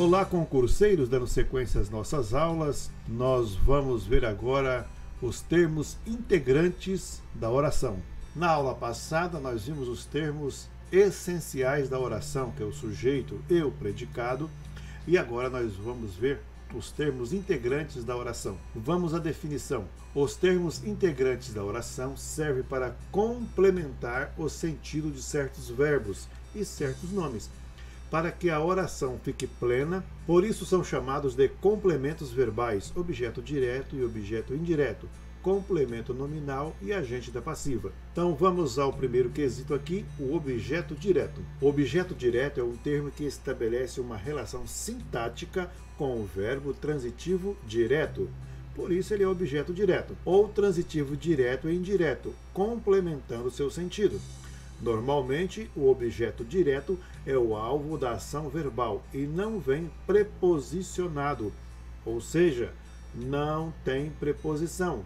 Olá, concurseiros, dando sequência às nossas aulas, nós vamos ver agora os termos integrantes da oração. Na aula passada, nós vimos os termos essenciais da oração, que é o sujeito e o predicado, e agora nós vamos ver os termos integrantes da oração. Vamos à definição. Os termos integrantes da oração servem para complementar o sentido de certos verbos e certos nomes, para que a oração fique plena. Por isso são chamados de complementos verbais, objeto direto e objeto indireto, complemento nominal e agente da passiva. Então vamos ao primeiro quesito aqui, o objeto direto. O objeto direto é um termo que estabelece uma relação sintática com o verbo transitivo direto. Por isso ele é objeto direto, ou transitivo direto e indireto, complementando seu sentido. Normalmente, o objeto direto é o alvo da ação verbal e não vem preposicionado, ou seja, não tem preposição.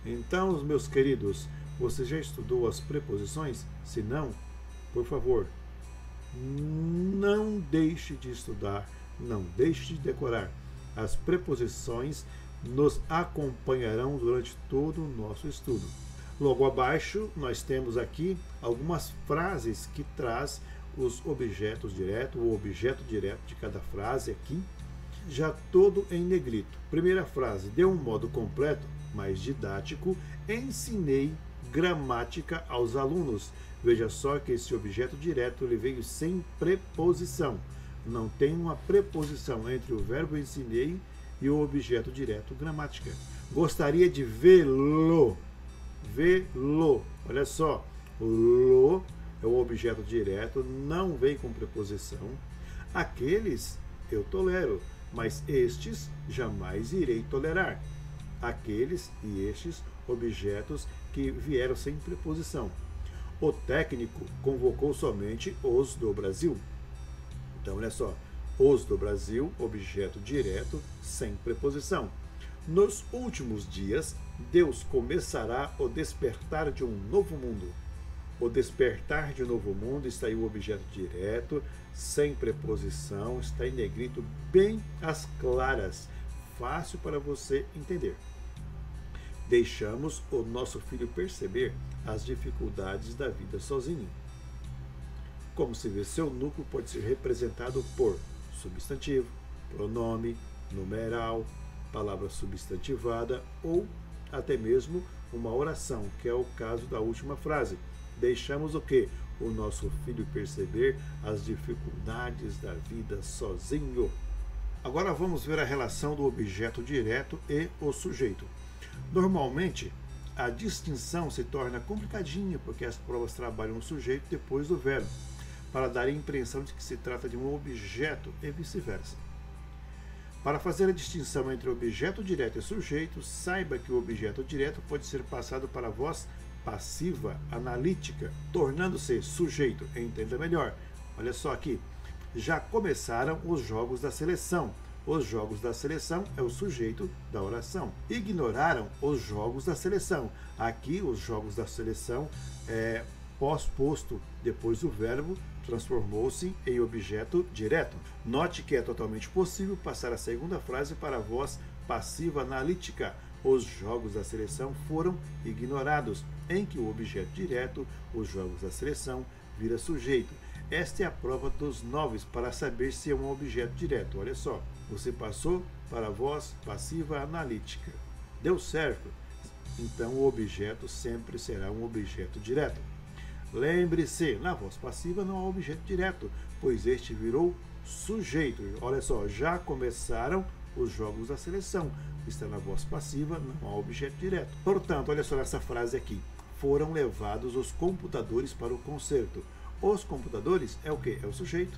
Então, meus queridos, você já estudou as preposições? Se não, por favor, não deixe de estudar, não deixe de decorar. As preposições nos acompanharão durante todo o nosso estudo. Logo abaixo, nós temos aqui algumas frases que traz os objetos diretos, o objeto direto de cada frase aqui, já todo em negrito. Primeira frase: de um modo completo, mais didático, ensinei gramática aos alunos. Veja só que esse objeto direto ele veio sem preposição. Não tem uma preposição entre o verbo ensinei e o objeto direto gramática. Gostaria de vê-lo. Vê-lo. Olha só, o lo é o objeto direto, não vem com preposição. Aqueles eu tolero, mas estes jamais irei tolerar. Aqueles e estes objetos que vieram sem preposição. O técnico convocou somente os do Brasil. Então, olha só, os do Brasil, objeto direto, sem preposição. Nos últimos dias, Deus começará o despertar de um novo mundo. O despertar de um novo mundo está aí o objeto direto, sem preposição, está em negrito, bem às claras, fácil para você entender. Deixamos o nosso filho perceber as dificuldades da vida sozinho. Como se vê, seu núcleo pode ser representado por substantivo, pronome, numeral, palavra substantivada ou até mesmo uma oração, que é o caso da última frase. Deixamos o quê? O nosso filho perceber as dificuldades da vida sozinho. Agora vamos ver a relação do objeto direto e o sujeito. Normalmente, a distinção se torna complicadinha, porque as provas trabalham o sujeito depois do verbo, para dar a impressão de que se trata de um objeto e vice-versa. Para fazer a distinção entre objeto direto e sujeito, saiba que o objeto direto pode ser passado para a voz passiva analítica, tornando-se sujeito. Entenda melhor. Olha só aqui. Já começaram os jogos da seleção. Os jogos da seleção é o sujeito da oração. Ignoraram os jogos da seleção. Aqui, os jogos da seleção é pós-posto depois do verbo, transformou-se em objeto direto. Note que é totalmente possível passar a segunda frase para a voz passiva analítica. Os jogos da seleção foram ignorados, em que o objeto direto, os jogos da seleção, vira sujeito. Esta é a prova dos 9 para saber se é um objeto direto. Olha só, você passou para a voz passiva analítica. Deu certo? Então o objeto sempre será um objeto direto. Lembre-se, na voz passiva não há objeto direto, pois este virou sujeito. Olha só, já começaram os jogos da seleção. Está na voz passiva, não há objeto direto. Portanto, olha só essa frase aqui. Foram levados os computadores para o concerto. Os computadores é o quê? É o sujeito.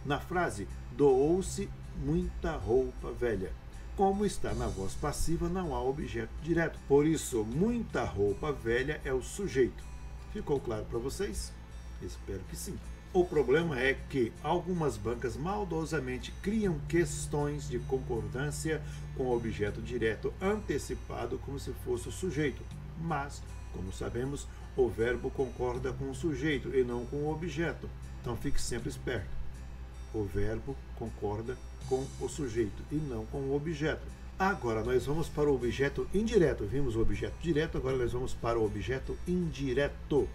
Na frase, doou-se muita roupa velha. Como está na voz passiva, não há objeto direto. Por isso, muita roupa velha é o sujeito. Ficou claro para vocês? Espero que sim. O problema é que algumas bancas maldosamente criam questões de concordância com o objeto direto antecipado como se fosse o sujeito. Mas, como sabemos, o verbo concorda com o sujeito e não com o objeto. Então fique sempre esperto. O verbo concorda com o sujeito e não com o objeto. Agora nós vamos para o objeto indireto. Vimos o objeto direto, agora nós vamos para o objeto indireto.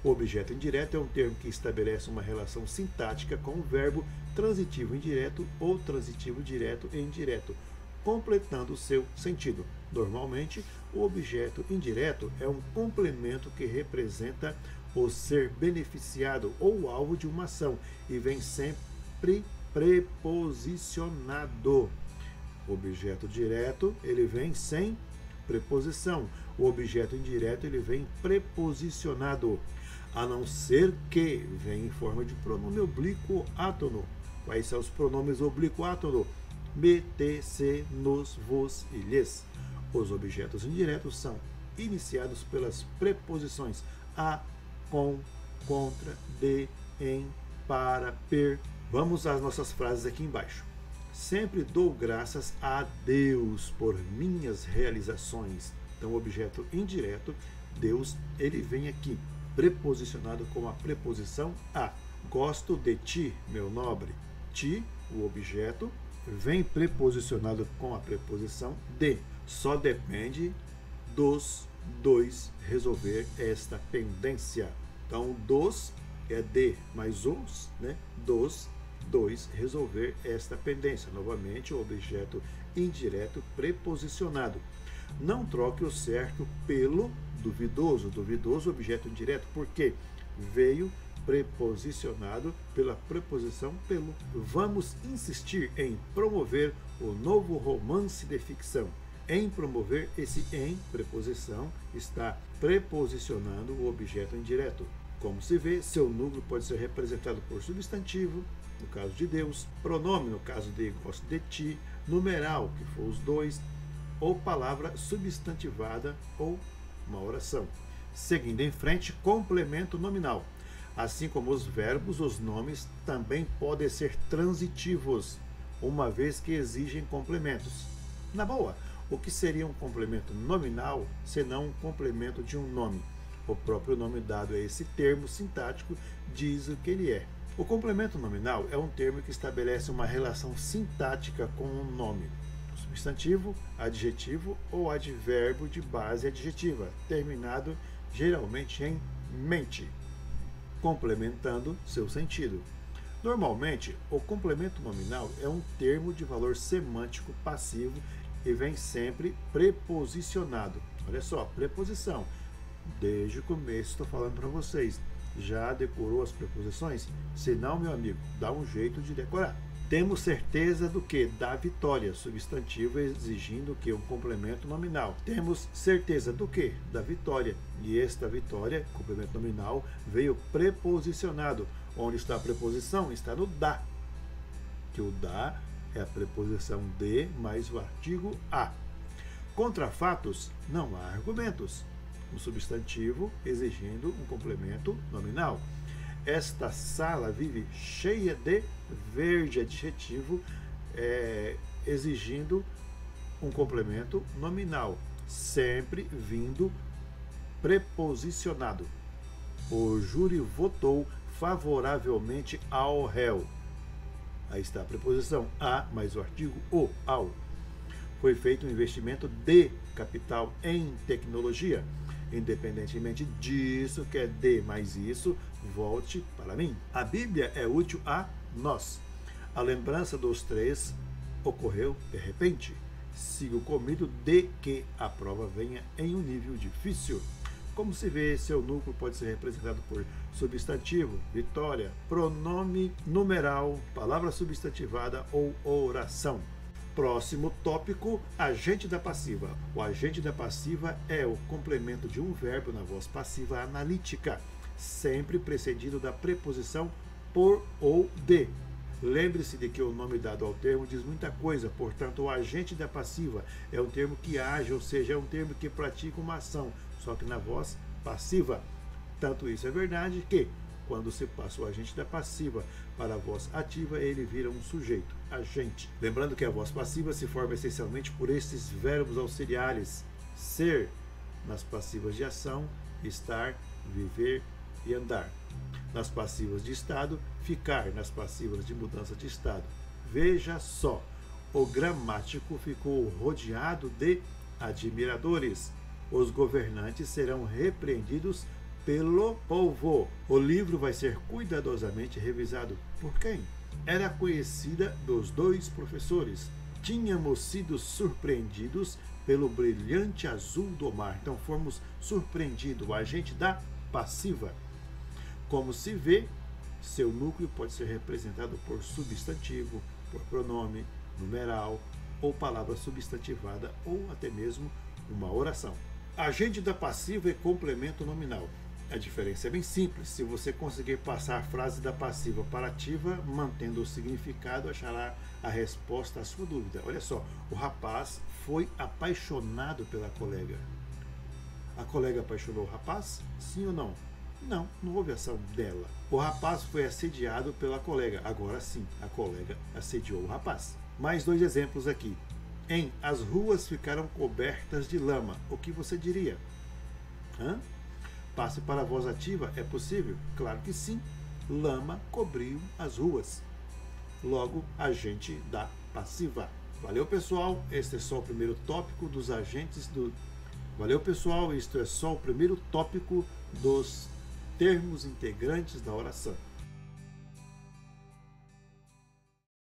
O objeto indireto é um termo que estabelece uma relação sintática com o verbo transitivo indireto ou transitivo direto e indireto, completando o seu sentido. Normalmente, o objeto indireto é um complemento que representa o ser beneficiado ou alvo de uma ação e vem sempre preposicionado. O objeto direto, ele vem sem preposição. O objeto indireto, ele vem preposicionado, a não ser que venha em forma de pronome oblíquo átono. Quais são os pronomes oblíquo átono? Me, te, se, nos, vos e lhes. Os objetos indiretos são iniciados pelas preposições a, com, contra, de, em, para, per. Vamos às nossas frases aqui embaixo. Sempre dou graças a Deus por minhas realizações. Então, o objeto indireto, Deus, ele vem aqui preposicionado com a preposição a. Gosto de ti, meu nobre. Ti, o objeto, vem preposicionado com a preposição de. Só depende dos dois resolver esta pendência. Então, dos é de mais os, né? Dos dois resolver esta pendência. Novamente, o objeto indireto preposicionado. Não troque o certo pelo duvidoso. Duvidoso, objeto indireto, porque veio preposicionado pela preposição pelo. Vamos insistir em promover o novo romance de ficção. Em promover, esse em, preposição, está preposicionando o objeto indireto. Como se vê, seu núcleo pode ser representado por substantivo, no caso de Deus, pronome, no caso de gosto de ti, numeral, que for os dois, ou palavra substantivada ou uma oração. Seguindo em frente, complemento nominal. Assim como os verbos, os nomes também podem ser transitivos, uma vez que exigem complementos. Na boa, o que seria um complemento nominal, senão um complemento de um nome? O próprio nome dado a esse termo sintático diz o que ele é. O complemento nominal é um termo que estabelece uma relação sintática com um nome, substantivo, adjetivo ou advérbio de base adjetiva, terminado geralmente em mente, complementando seu sentido. Normalmente, o complemento nominal é um termo de valor semântico passivo e vem sempre preposicionado. Olha só, preposição. Desde o começo estou falando para vocês. Já decorou as preposições? Se não, meu amigo, dá um jeito de decorar. Temos certeza do que? Da vitória, substantivo exigindo que um complemento nominal. Temos certeza do que? Da vitória. E esta vitória, complemento nominal, veio preposicionado. Onde está a preposição? Está no da. Que o da é a preposição de mais o artigo a. Contra fatos, não há argumentos. Um substantivo exigindo um complemento nominal. Esta sala vive cheia de verde, adjetivo, exigindo um complemento nominal, sempre vindo preposicionado. O júri votou favoravelmente ao réu. Aí está a preposição a mais o artigo o, ao. Foi feito um investimento de capital em tecnologia. Independentemente disso, que é de mais isso, volte para mim. A Bíblia é útil a nós. A lembrança dos três ocorreu de repente. Siga o comido de que a prova venha em um nível difícil. Como se vê, seu núcleo pode ser representado por substantivo, vitória, pronome numeral, palavra substantivada ou oração. Próximo tópico, agente da passiva. O agente da passiva é o complemento de um verbo na voz passiva analítica, sempre precedido da preposição por ou de. Lembre-se de que o nome dado ao termo diz muita coisa, portanto, o agente da passiva é um termo que age, ou seja, é um termo que pratica uma ação, só que na voz passiva. Tanto isso é verdade que, quando se passa o agente da passiva para a voz ativa, ele vira um sujeito, agente. Lembrando que a voz passiva se forma essencialmente por esses verbos auxiliares: ser, nas passivas de ação, estar, viver e andar. nas passivas de estado, ficar nas passivas de mudança de estado. Veja só, o gramático ficou rodeado de admiradores. Os governantes serão repreendidos pelo povo. O livro vai ser cuidadosamente revisado por quem? Era conhecida dos dois professores. Tínhamos sido surpreendidos pelo brilhante azul do mar. Então fomos surpreendidos, o agente da passiva. Como se vê, seu núcleo pode ser representado por substantivo, por pronome, numeral ou palavra substantivada ou até mesmo uma oração. Agente da passiva e complemento nominal. A diferença é bem simples. Se você conseguir passar a frase da passiva para a ativa, mantendo o significado, achará a resposta à sua dúvida. Olha só, o rapaz foi apaixonado pela colega. A colega apaixonou o rapaz? Sim ou não? Não, não houve ação dela. O rapaz foi assediado pela colega. Agora sim, a colega assediou o rapaz. Mais dois exemplos aqui. As ruas ficaram cobertas de lama. O que você diria? Passe para a voz ativa. É possível? Claro que sim. Lama cobriu as ruas. Logo, agente da passiva. Valeu, pessoal. Este é só o primeiro tópico dos agentes do... Valeu, pessoal. Isto é só o primeiro tópico dos termos integrantes da oração.